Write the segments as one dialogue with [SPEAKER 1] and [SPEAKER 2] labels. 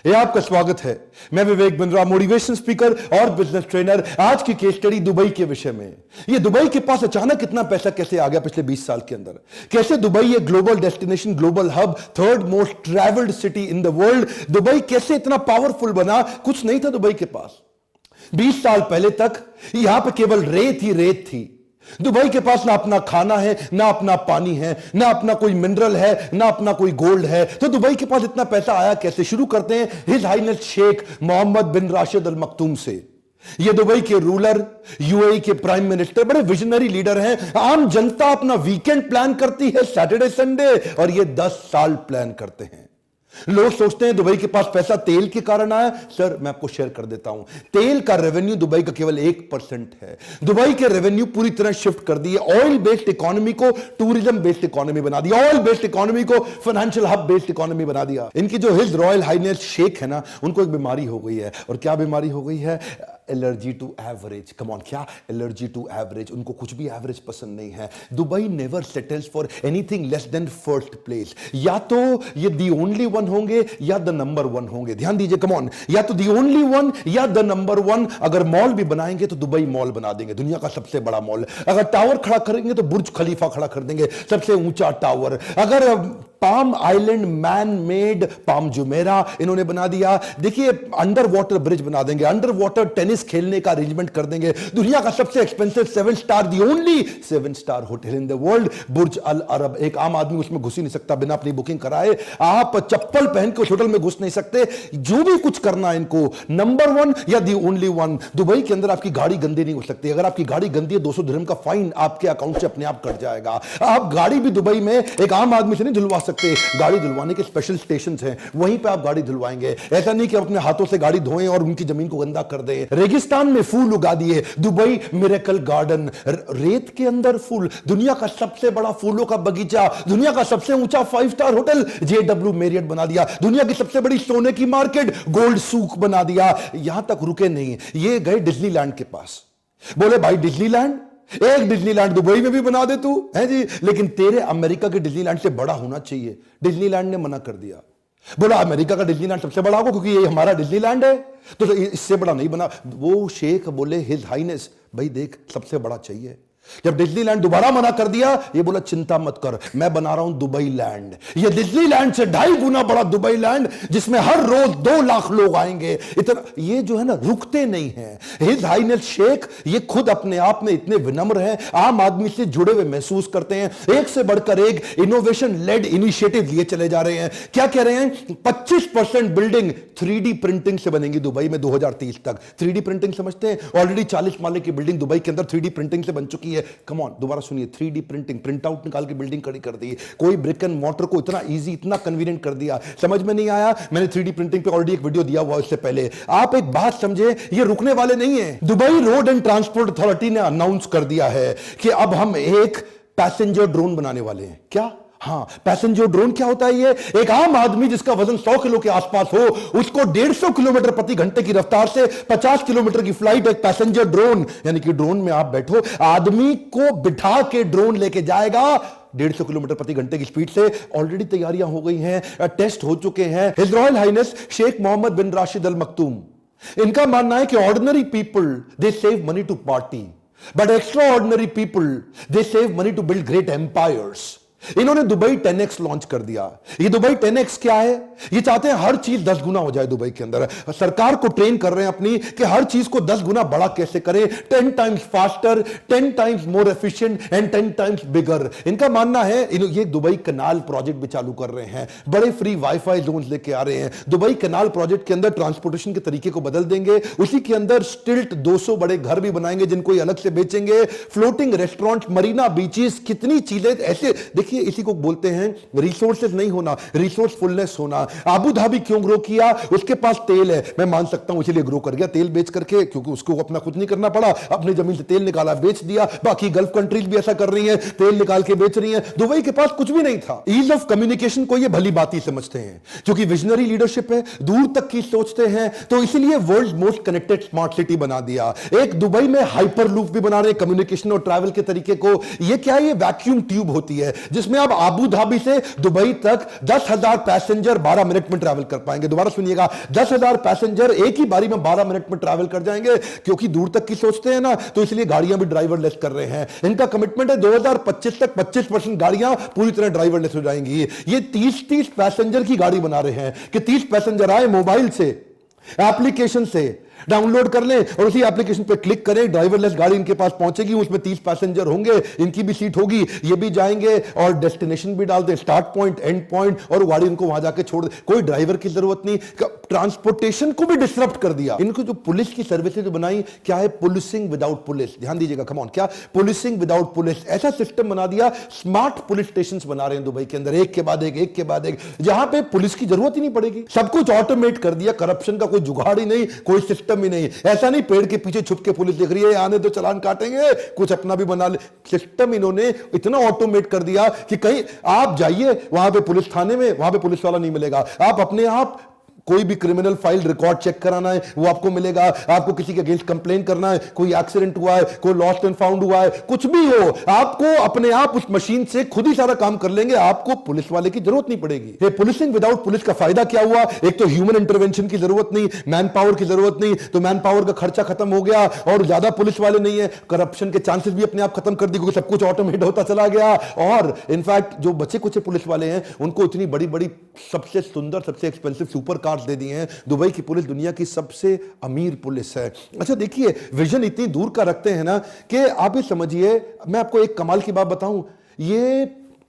[SPEAKER 1] ये आपका स्वागत है। मैं विवेक बिंद्रा, मोटिवेशन स्पीकर और बिजनेस ट्रेनर। आज की केस स्टडी दुबई के विषय में। ये दुबई के पास अचानक इतना पैसा कैसे आ गया पिछले 20 साल के अंदर? कैसे दुबई एक global destination, global hub, third most travelled city in the world, Dubai कैसे इतना पावरफुल बना? कुछ नहीं था दुबई के पास। 20 साल पहले तक यहां पर केवल रेत ही रेत थी। दुबई के पास ना अपना खाना है, ना अपना पानी है, ना अपना कोई मिनरल है, ना अपना कोई गोल्ड है। तो दुबई के पास इतना पैसा आया कैसे? शुरू करते हैं his highness Sheikh Mohammed bin Rashid Al मखतूम से। ये दुबई के रूलर, यूएई के प्राइम मिनिस्टर, बड़े विजनरी लीडर हैं। आम जनता अपना वीकेंड प्लान करती है, सैटरडे संडे, और ये 10 साल प्लान करते हैं। लोग सोचते हैं दुबई के पास पैसा तेल के कारण आया। सर, मैं आपको शेयर कर देता हूं, तेल का रेवेन्यू दुबई का केवल 1% है। दुबई के रेवेन्यू पूरी तरह शिफ्ट कर दिए। ऑयल बेस्ड इकोनॉमी को टूरिज्म बेस्ड इकोनॉमी बना दिया, ऑयल बेस्ड इकोनॉमी को फाइनेंशियल हब बेस्ड इकोनॉमी बना दिया। इनकी जो हिज रॉयल हाइनेस शेख है ना, उनको एक बीमारी हो गई है। और क्या बीमारी हो गई है? Allergy to average. Come on, क्या एलर्जी टू एवरेज? उनको कुछ भी एवरेज पसंद नहीं है। Dubai never settles for anything less than first place. या तो ये दी ओनली वन होंगे या द नंबर वन होंगे। ध्यान दीजिए, कम ऑन, या तो दी ओनली वन या द नंबर वन। अगर मॉल भी बनाएंगे तो दुबई मॉल बना देंगे, दुनिया का सबसे बड़ा मॉल। अगर टावर खड़ा करेंगे तो बुर्ज खलीफा खड़ा कर देंगे, सबसे ऊंचा टावर। अगर palm island man made palm Jumeirah इन्होंने बना दिया। देखिए, अंडर वाटर ब्रिज बना देंगे, अंडर वाटर टेनिस खेलने का अरेंजमेंट कर देंगे। दुनिया का सबसे expensive 7 star, the only 7 star hotel in the world, Burj Al Arab. एक आम आदमी उसमें घुस ही नहीं सकता बिना अपनी बुकिंग कराए। आप चप्पल पहन के उस होटल में घुस नहीं सकते। जो भी कुछ करना है इनको, नंबर वन या दी ओनली वन। दुबई के अंदर आपकी गाड़ी गंदी नहीं हो सकती। अगर आपकी गाड़ी गंदी है, 200 दिरहम का फाइन आपके अकाउंट से अपने आप कट जाएगा। आप गाड़ी भी दुबई में एक आम आदमी से नहीं धुलवा सकते। गाड़ी धुलवाने के स्पेशल स्टेशन हैं, वहीं पे आप गाड़ी धुलवाएंगे। ऐसा नहीं कि अपने हाथों से गाड़ी धोएं और उनकी जमीन को गंदा कर दें। रेगिस्तान में फूल उगा दिए, दुबई मिरेकल गार्डन। रेत के अंदर फूल, दुनिया का सबसे बड़ा फूलों का बगीचा, दुनिया का सबसे ऊंचा 5 स्टार होटल JW मैरियट बना दिया, दुनिया की सबसे बड़ी सोने की मार्केट गोल्ड सूक बना दिया। यहां तक रुके नहीं, ये गए डिज्नीलैंड के पास। बोले भाई डिज्नीलैंड, एक डिज्नीलैंड दुबई में भी बना दे तू, है जी, लेकिन तेरे अमेरिका के डिज्नीलैंड से बड़ा होना चाहिए। डिज्नीलैंड ने मना कर दिया। बोला अमेरिका का डिज्नीलैंड सबसे बड़ा होगा क्योंकि ये हमारा डिज्नीलैंड है, तो इससे बड़ा नहीं बना। वो शेख बोले हिज हाइनेस, भाई देख सबसे बड़ा चाहिए। जब डिज्नीलैंड दोबारा मना कर दिया, ये बोला चिंता मत कर, मैं बना रहा हूं दुबई लैंड। ये डिज्नीलैंड से 2.5 गुना बड़ा दुबई लैंड, जिसमें हर रोज 2 लाख लोग आएंगे। इतना ये जो है ना, रुकते नहीं हैं। हिज हाइनेस शेख ये खुद अपने आप में इतने विनम्र हैं, आम आदमी से जुड़े हुए महसूस करते हैं। एक से बढ़कर एक इनोवेशन लेड इनिशिएटिव लिए चले जा रहे हैं। क्या कह रहे हैं? 25% बिल्डिंग 3D प्रिंटिंग से बनेगी दुबई में 2030 तक। 3D प्रिंटिंग समझते हैं? ऑलरेडी 40 माले की बिल्डिंग दुबई के अंदर 3D प्रिंटिंग से बन चुकी है। कम ऑन, दोबारा सुनिए, 3D प्रिंटिंग, प्रिंट आउट निकाल के बिल्डिंग खड़ी कर दी। कोई ब्रिक एंड मॉर्टर को इतना इजी, इतना कन्वीनियंट कर दिया। समझ में नहीं आया? मैंने 3D प्रिंटिंग पे ऑलरेडी एक वीडियो दिया हुआ इससे पहले। आप एक बात समझे, ये रुकने वाले नहीं है। Dubai road and transport authority ने अनाउंस कर दिया है कि अब हम एक पैसेंजर ड्रोन बनाने वाले हैं। क्या? हाँ, पैसेंजर ड्रोन क्या होता है? ये एक आम आदमी जिसका वजन 100 किलो के आसपास हो, उसको 150 किलोमीटर प्रति घंटे की रफ्तार से 50 किलोमीटर की फ्लाइट, एक पैसेंजर ड्रोन, यानी कि ड्रोन में आप बैठो, आदमी को बिठा के ड्रोन लेके जाएगा 150 किलोमीटर प्रति घंटे की स्पीड से। ऑलरेडी तैयारियां हो गई हैं, टेस्ट हो चुके हैं। His Royal Highness Sheikh Mohammed bin Rashid Al Maktoum, इनका मानना है कि ordinary people they save money to party, but extraordinary people they save money to build great empires. इन्होंने दुबई 10x लॉन्च कर दिया। ये दुबई 10x क्या है? ये चाहते हैं हर चीज 10 गुना हो जाए दुबई के अंदर। सरकार को ट्रेन कर रहे हैं अपनी कि हर चीज को 10 गुना बड़ा कैसे करें। 10 times faster, 10 times more efficient and 10 times bigger. इनका मानना है, ये दुबई कनाल प्रोजेक्ट भी चालू कर रहे हैं, बड़े फ्री वाईफाई जोन लेके आ रहे हैं। दुबई कनाल प्रोजेक्ट के अंदर ट्रांसपोर्टेशन के तरीके को बदल देंगे। उसी के अंदर स्टिल्ट 200 बड़े घर भी बनाएंगे जिनको ये अलग से बेचेंगे। फ्लोटिंग रेस्टोरेंट, मरीना बीचेस, कितनी चीजें ऐसे। देखिए, इसी को बोलते हैं रिसोर्सेज नहीं होना, रिसोर्सफुलनेस होना। अबू धाबी क्यों ग्रो किया? उसके पास तेल है, मैं मान सकता हूं इसलिए ग्रो कर गया, तेल बेच करके, क्योंकि उसको अपना कुछ नहीं करना पड़ा, अपनी जमीन से तेल निकाला, बेच दिया। बाकी गल्फ कंट्रीज भी ऐसा कर रही हैं, तेल निकाल के बेच रही हैं। दुबई के पास कुछ भी नहीं था। ईज ऑफ कम्युनिकेशन को ये भली बात ही समझते हैं, क्योंकि विजनरी लीडरशिप है, दूर तक की सोचते हैं, तो इसलिए world most connected smart city बना दिया। एक दुबई में हाइपर लूप भी बना रहे हैं कम्युनिकेशन और ट्रैवल के तरीके को। ये क्या है? ये वैक्यूम ट्यूब होती है जिसमें आप आबू धाबी से दुबई तक 10,000 पैसेंजर 12 मिनट में ट्रैवल कर पाएंगे। दोबारा सुनिएगा, 10,000 पैसेंजर एक ही बारी में 12 मिनट में ट्रैवल कर जाएंगे। क्योंकि दूर तक की सोचते हैं ना, तो इसलिए गाड़ियां भी ड्राइवरलेस कर रहे हैं। इनका कमिटमेंट है 2025 तक 25% गाड़ियां पूरी तरह ड्राइवरलेस हो जाएंगी। ये 30 पैसेंजर की गाड़ी बना रहे हैं कि 30 पैसेंजर आए, मोबाइल से, एप्लीकेशन से डाउनलोड कर लें और उसी एप्लीकेशन पे क्लिक करें, ड्राइवरलेस गाड़ी इनके पास पहुंचेगी, उसमें 30 पैसेंजर होंगे, इनकी भी सीट होगी, ये भी जाएंगे और डेस्टिनेशन भी डाल दें, स्टार्ट पॉइंट, एंड पॉइंट, और गाड़ी इनको वहां जाके छोड़ दे। कोई ड्राइवर की जरूरत नहीं। ट्रांसपोर्टेशन को भी डिसरप्ट कर दिया। इनको जो पुलिस की सर्विसेज बनाई, क्या है? Policing without police. ध्यान दीजिएगा, कम ऑन, क्या? Policing without police. ऐसा सिस्टम बना दिया, स्मार्ट पुलिस स्टेशन बना रहे हैं दुबई के अंदर, एक के बाद एक, जहां पे पुलिस की जरूरत ही नहीं पड़ेगी। सब कुछ ऑटोमेट कर दिया, करप्शन का कोई जुगाड़ ही नहीं, कोई सिस्टम ही नहीं। ऐसा नहीं पेड़ के पीछे छुप के पुलिस देख रही है, आने तो चलान काटेंगे, कुछ अपना भी बना ले। सिस्टम इन्होंने इतना ऑटोमेट कर दिया कि कहीं आप जाइए वहां पे पुलिस थाने में, वहां पे पुलिस वाला नहीं मिलेगा। आप अपने आप कोई भी क्रिमिनल फाइल रिकॉर्ड चेक कराना है वो आपको मिलेगा। आपको किसी के अगेंस्ट कंप्लेन करना है, कोई एक्सीडेंट हुआ है, कोई लॉस्ट एंड फाउंड हुआ है, कुछ भी हो, आपको अपने आप उस मशीन से खुद ही सारा काम कर लेंगे। आपको पुलिस वाले की जरूरत नहीं पड़ेगी। ये पुलिसिंग विदाउट पुलिस का फायदा क्या हुआ? एक तो ह्यूमन इंटरवेंशन की जरूरत नहीं, मैन पावर की जरूरत नहीं, तो मैन पावर का खर्चा खत्म हो गया और ज्यादा पुलिस वाले नहीं है। करप्शन के चांसेस भी अपने आप खत्म कर दिए, क्योंकि सब कुछ ऑटोमेट होता चला गया। और इनफैक्ट जो बचे कुछ पुलिस वाले हैं उनको इतनी बड़ी बड़ी सबसे सुंदर, सबसे एक्सपेंसिव सुपर कार्स दे दिए हैं। दुबई की पुलिस दुनिया की सबसे अमीर पुलिस है। अच्छा देखिए, विजन इतनी दूर का रखते हैं ना कि आप ये समझिए, मैं आपको एक कमाल की बात बताऊं, ये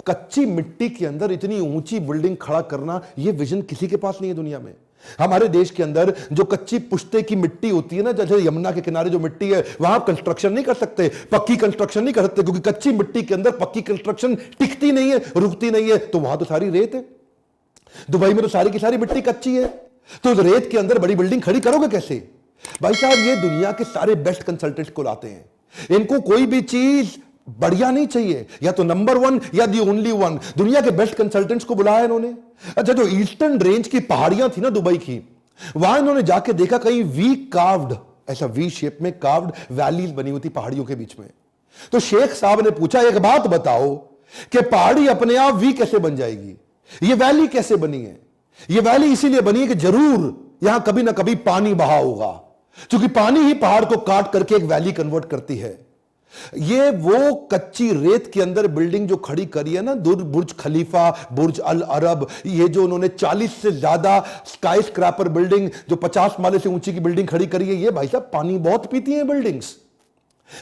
[SPEAKER 1] कच्ची मिट्टी के अंदर इतनी ऊंची बिल्डिंग खड़ा करना, ये विजन किसी के पास नहीं है दुनिया में। हमारे देश के अंदर जो कच्ची पुश्ते की मिट्टी होती है ना, जैसे यमुना के किनारे जो मिट्टी है, वहां आप कंस्ट्रक्शन नहीं कर सकते, पक्की कंस्ट्रक्शन नहीं कर सकते, क्योंकि कच्ची मिट्टी के अंदर पक्की कंस्ट्रक्शन टिकती नहीं है, रुकती नहीं है। तो वहां तो सारी रेत है, दुबई में तो सारी की सारी मिट्टी कच्ची है, तो रेत के अंदर बड़ी बिल्डिंग खड़ी करोगे कैसे? भाई साहब, ये दुनिया के सारे बेस्ट कंसल्टेंट्स को लाते हैं। इनको कोई भी चीज बढ़िया नहीं चाहिए, या तो नंबर वन या दी ओनली वन। दुनिया के बेस्ट कंसल्टेंट्स को बुलाया इन्होंने। अच्छा, जो ईस्टर्न रेंज की पहाड़ियां थी ना दुबई की, वहां इन्होंने जाके देखा कहीं वी कार्व्ड, ऐसा वी शेप में कार्व्ड वैलीज बनी हुई थी पहाड़ियों के बीच में। तो शेख साहब ने पूछा, एक बात बताओ कि पहाड़ी अपने आप वी कैसे बन जाएगी? ये वैली कैसे बनी है? ये वैली इसीलिए बनी है कि जरूर यहां कभी ना कभी पानी बहा होगा, क्योंकि पानी ही पहाड़ को काट करके एक वैली कन्वर्ट करती है। ये वो कच्ची रेत के अंदर बिल्डिंग जो खड़ी करी है ना, बुर्ज खलीफा, बुर्ज अल अरब, ये जो उन्होंने 40 से ज्यादा स्काई स्क्रैपर बिल्डिंग, जो 50 माले से ऊंची की बिल्डिंग खड़ी करी है, ये भाई साहब पानी बहुत पीती है बिल्डिंग्स।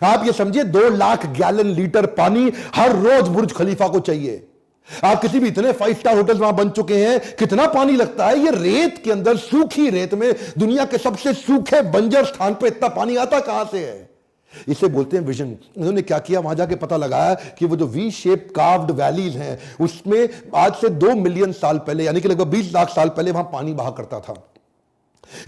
[SPEAKER 1] आप ये समझिए, 2 लाख गैलन लीटर पानी हर रोज बुर्ज खलीफा को चाहिए। आप किसी भी इतने 5 स्टार होटल वहां बन चुके हैं, कितना पानी लगता है? ये रेत के अंदर, सूखी रेत में, दुनिया के सबसे सूखे बंजर स्थान पे इतना पानी आता कहां से है? इसे बोलते हैं विजन। इन्होंने क्या किया, वहां जाके पता लगाया कि वो जो वी शेप कार्व्ड वैलीज हैं, उसमें आज से 2 मिलियन साल पहले, यानी कि लगभग 20 लाख साल पहले वहां पानी बहा करता था।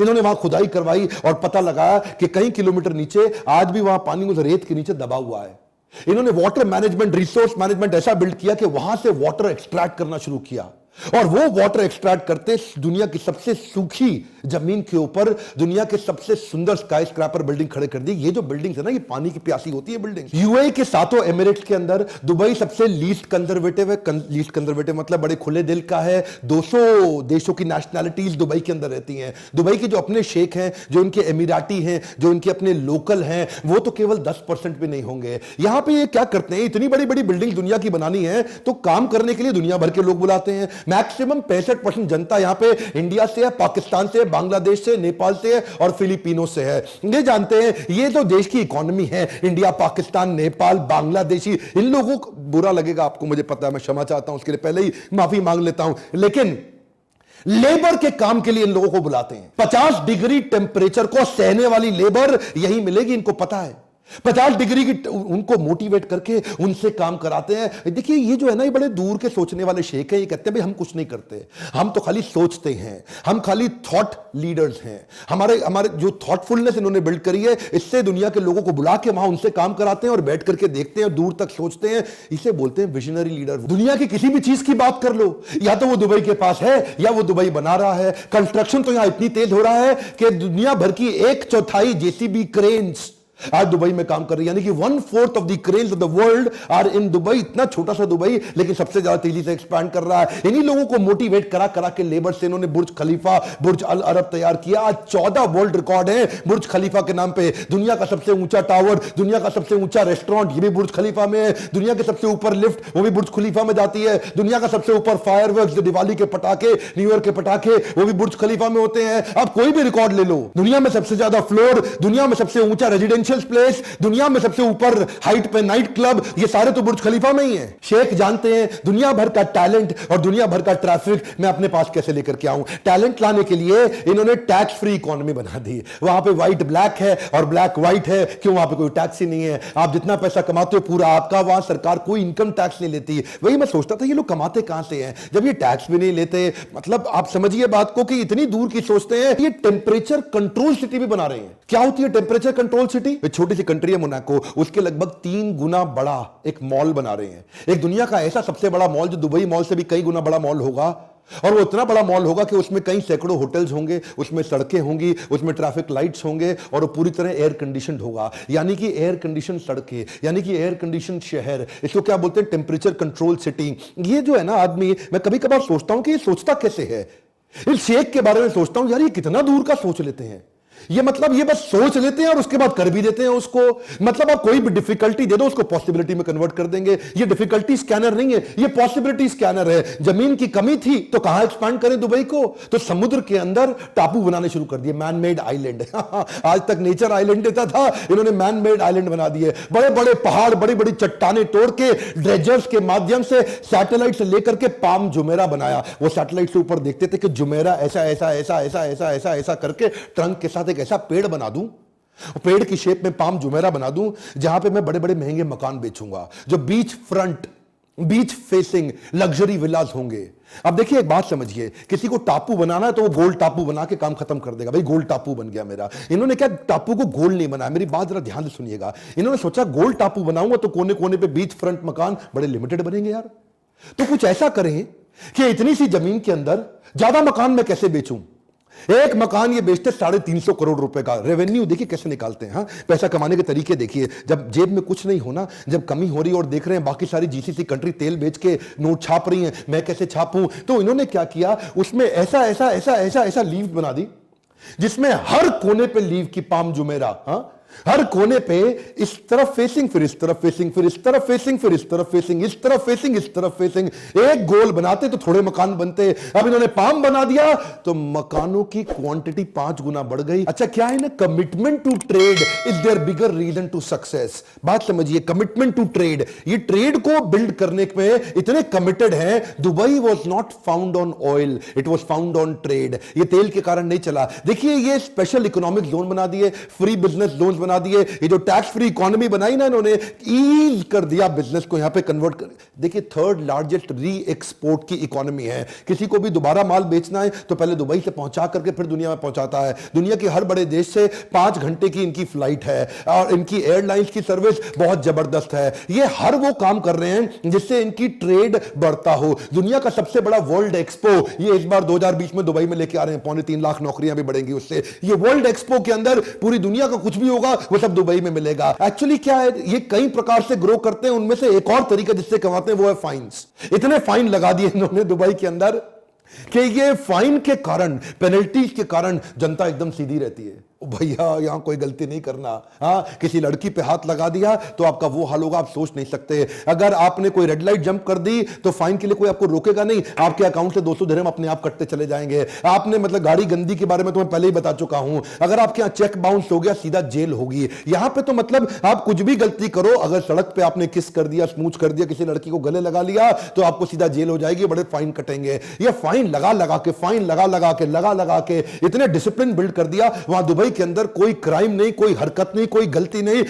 [SPEAKER 1] इन्होंने वहां खुदाई करवाई और पता लगाया कि कई किलोमीटर नीचे आज भी वहां पानी उस रेत के नीचे दबा हुआ है। इन्होंने वाटर मैनेजमेंट, रिसोर्स मैनेजमेंट ऐसा बिल्ड किया कि वहां से वाटर एक्सट्रैक्ट करना शुरू किया, और वो वाटर एक्सट्रैक्ट करते दुनिया की सबसे सूखी जमीन के ऊपर दुनिया के सबसे सुंदर स्काई स्क्रैपर बिल्डिंग खड़े कर दी। ये जो बिल्डिंग है ना, ये पानी की प्यासी होती है बिल्डिंग। यूएई के 7 एमिरेट्स के अंदर दुबई सबसे लीस्ट कंजर्वेटिव है। लीस्ट कंजर्वेटिव मतलब बड़े खुले दिल का है। 200 देशों की नेशनैलिटीज दुबई के अंदर रहती हैं। दुबई के जो अपने शेख हैं, जो इनके एमिराटी हैं, जो इनके अपने लोकल हैं, वो तो केवल 10% भी नहीं होंगे। यहां पे ये क्या करते हैं, इतनी बड़ी बड़ी बिल्डिंग दुनिया की बनानी है, तो काम करने के लिए दुनिया भर के लोग बुलाते हैं। मैक्सिमम 65% जनता यहां पे इंडिया से है, पाकिस्तान से, बांग्लादेश से, नेपाल से है और फिलीपीनो से है। ये जानते हैं, ये जो देश की इकोनॉमी है, इंडिया, पाकिस्तान, नेपाल, बांग्लादेशी, इन लोगों को बुरा लगेगा आपको, मुझे पता है, मैं क्षमा चाहता हूं, उसके लिए पहले ही माफी मांग लेता हूं, लेकिन लेबर के काम के लिए इन लोगों को बुलाते हैं। 50 डिग्री टेंपरेचर को सहने वाली लेबर यही मिलेगी, इनको पता है। 50 डिग्री की उनको मोटिवेट करके उनसे काम कराते हैं। देखिए, ये जो है ना, ये बड़े दूर के सोचने वाले शेख हैं। ये कहते हैं भाई हम कुछ नहीं करते, हम तो खाली सोचते हैं, हम खाली थॉट लीडर्स हैं। हमारे जो थॉटफुलनेस इन्होंने बिल्ड करी है, इससे दुनिया के लोगों को बुला के वहां उनसे काम कराते हैं और बैठ करके देखते हैं, दूर तक सोचते हैं। इसे बोलते हैं विजनरी लीडर। दुनिया की किसी भी चीज की बात कर लो, या तो वो दुबई के पास है या वो दुबई बना रहा है। कंस्ट्रक्शन तो यहां इतनी तेज हो रहा है कि दुनिया भर की 1/4 जेसीबी क्रेन्स आज दुबई में काम कर रही है, यानी कि 1/4 of the cranes of the world are in Dubai. इतना छोटा सा दुबई लेकिन सबसे ज्यादा तेजी से एक्सपैंड कर रहा है। इन्हीं लोगों को मोटिवेट करा करा के लेबर से इन्होंने बुर्ज खलीफा, बुर्ज अल अरब तैयार किया। आज 14 वर्ल्ड रिकॉर्ड है बुर्ज खलीफा के नाम पे। दुनिया का सबसे ऊंचा टावर, दुनिया का सबसे ऊंचा रेस्टोरेंट, ये भी बुर्ज खलीफा में है। दुनिया के सबसे ऊपर लिफ्ट, वो भी बुर्ज खलीफा में जाती है। दुनिया का सबसे ऊपर फायरवर्क्स, जो दिवाली के पटाखे, न्यू ईयर के पटाखे, वो भी बुर्ज खलीफा में होते हैं। आप कोई भी रिकॉर्ड ले लो, दुनिया में सबसे ज्यादा फ्लोर, दुनिया में सबसे ऊंचा रेजिडेंशियल प्लेस, दुनिया में सबसे ऊपर हाइट पे नाइट क्लब, ये सारे तो बुर्ज खलीफा में ही है। शेख जानते हैं दुनिया भर का टैलेंट और दुनिया भर का ट्रैफिक मैं अपने पास कैसे लेकर के आऊं। टैलेंट लाने के लिए इन्होंने टैक्स फ्री इकोनॉमी बना दी। वहां पे व्हाइट ब्लैक है और ब्लैक व्हाइट है, क्यों? वहां पे कोई टैक्स ही नहीं है। आप जितना पैसा कमाते हो पूरा आपका, वहां सरकार कोई इनकम टैक्स नहीं लेती। वही मैं सोचता था ये लोग कमाते कहां से हैं जब ये टैक्स भी नहीं लेते। मतलब आप समझिए बात को कि इतनी दूर की सोचते हैं। ये टेम्परेचर कंट्रोल सिटी भी बना रहे हैं। क्या होती है टेम्परेचर कंट्रोल सिटी? छोटी सी कंट्री है मोनाको, उसके लगभग 3 गुना बड़ा एक मॉल बना रहे हैं। एक दुनिया का ऐसा सबसे बड़ा मॉल जो दुबई मॉल से भी कई गुना बड़ा मॉल होगा, और वो इतना बड़ा मॉल होगा कि उसमें कई सैकड़ों होटल्स होंगे, उसमें सड़कें होंगी, उसमें ट्रैफिक लाइट्स होंगे, और वो पूरी तरह एयर कंडीशनड होगा। यानी कि एयर कंडीशन सड़कें, यानी कि एयर कंडीशन शहर। इसको क्या बोलते हैं? Temperature control city. ये जो है ना आदमी, मैं कभी कभार सोचता हूं कि ये सोचता कैसे है। इस शेख के बारे में सोचता हूं, यार ये कितना दूर का सोच लेते हैं। ये मतलब ये बस सोच लेते हैं और उसके बाद कर भी देते हैं उसको। मतलब आप कोई भी डिफिकल्टी दे दो उसको पॉसिबिलिटी में कन्वर्ट कर देंगे। ये डिफिकल्टी स्कैनर नहीं है, ये पॉसिबिलिटी स्कैनर है। जमीन की कमी थी तो कहां एक्सपैंड करें दुबई को? तो समुद्र के अंदर टापू बनाने शुरू कर दिए, मैन मेड आइलैंड। आज तक नेचर आइलैंड देता था, इन्होंने मैन मेड आइलैंड बना दिए। बड़े बड़े पहाड़, बड़ी बड़ी चट्टाने तोड़ के ड्रेजर्स के माध्यम से, सैटेलाइट से लेकर के पाम जुमेरा बनाया। वो सैटेलाइट से ऊपर देखते थे कि जुमेरा ऐसा ऐसा ऐसा ऐसा ऐसा ऐसा ऐसा करके ट्रंक के साथ एक ऐसा पेड़ बना दूं, पेड़ की शेप में पाम जुमेरा बना दूं, जहां पे मैं बड़े बड़े महंगे मकान बेचूंगा, जो beach front, beach facing luxury villas होंगे। अब देखिए एक बात समझिए, किसी को टापू बनाना है तो वो गोल टापू बना के काम खत्म कर देगा। भाई गोल टापू बन गया मेरा। इन्होंने क्या टापू को गोल नहीं बनाया, मेरी बात जरा ध्यान से सुनिएगा। इन्होंने सोचा गोल टापू बनाऊंगा तो कोने कोने पे बीच फ्रंट मकान बड़े लिमिटेड बनेंगे यार। तो कुछ ऐसा करें कि इतनी सी जमीन के अंदर ज्यादा मकान मैं कैसे बेचूं। एक मकान ये बेचते 350 करोड़ रुपए का रेवेन्यू। देखिए कैसे निकालते हैं। हाँ, पैसा कमाने के तरीके देखिए। जब जेब में कुछ नहीं होना, जब कमी हो रही है और देख रहे हैं बाकी सारी जीसीसी कंट्री तेल बेच के नोट छाप रही हैं, मैं कैसे छापूं? तो इन्होंने क्या किया, उसमें ऐसा ऐसा ऐसा ऐसा ऐसा लीव बना दी जिसमें हर कोने पे लीव की पाम जुमेरा। हाँ, हर कोने पे इस तरफ फेसिंग, फिर इस तरफ फेसिंग, फिर इस तरफ फेसिंग, फिर इस तरफ फेसिंग, इस तरफ फेसिंग, इस तरफ फेसिंग। एक गोल बनाते तो थोड़े मकान बनते। अब इन्होंने पाम बना दिया तो मकानों की क्वांटिटी 5 गुना बढ़ गई। अच्छा, क्या है ना, commitment to trade is there bigger reason to success. बात समझिए, कमिटमेंट टू ट्रेड। ये ट्रेड को बिल्ड करने पे इतने कमिटेड हैं। Dubai was not found on oil, it was found on trade. ये तेल के कारण नहीं चला। देखिए ये स्पेशल इकोनॉमिक जोन बना दिए, फ्री बिजनेस जोन बना दिए। ये जो टैक्स फ्री इकोनॉमी बनाई ना इन्होंने, ईज कर दिया बिजनेस को यहां पे कन्वर्ट कर। देखिए 3rd लार्जेस्ट री एक्सपोर्ट की इकोनॉमी है। किसी को भी दोबारा माल बेचना है तो पहले दुबई से पहुंचा करके फिर दुनिया में पहुंचाता है। दुनिया के हर बड़े देश से 5 घंटे की इनकी फ्लाइट है और इनकी एयरलाइंस की सर्विस बहुत जबरदस्त है। ये हर वो काम कर रहे हैं जिससे इनकी ट्रेड बढ़ता हो। दुनिया का सबसे बड़ा वर्ल्ड एक्सपो ये इस बार 2020 में दुबई में लेके आ रहे हैं। 3.25 लाख नौकरियां भी बढ़ेंगी उससे। ये वर्ल्ड एक्सपो के अंदर पूरी दुनिया का कुछ भी होगा वो सब दुबई में मिलेगा। एक्चुअली क्या है, ये कई प्रकार से ग्रो करते हैं, उनमें से एक और तरीका जिससे कमाते हैं वो है फाइन्स। इतने फाइन लगा दिए इन्होंने दुबई के अंदर कि ये फाइन के कारण, पेनल्टीज के कारण जनता एकदम सीधी रहती है। भैया यहां कोई गलती नहीं करना। हाँ, किसी लड़की पे हाथ लगा दिया तो आपका वो हाल होगा, आप सोच नहीं सकते। अगर आपने कोई रेड लाइट जंप कर दी तो फाइन के लिए कोई आपको रोकेगा नहीं, आपके अकाउंट से 200 दिरहम अपने आप कटते चले जाएंगे। आपने मतलब गाड़ी गंदी के बारे में तो मैं पहले ही बता चुका हूं। अगर आपके यहां चेक बाउंस हो गया सीधा जेल होगी। यहां पे तो मतलब आप कुछ भी गलती करो, अगर सड़क पे आपने किस कर दिया, स्मूच कर दिया, किसी लड़की को गले लगा लिया तो आपको सीधा जेल हो जाएगी, बड़े फाइन कटेंगे। ये फाइन लगा लगा के, फाइन लगा लगा के इतने डिसिप्लिन बिल्ड कर दिया। वहां दुबई के अंदर कोई क्राइम नहीं, कोई हरकत नहीं, कोई गलती नहीं।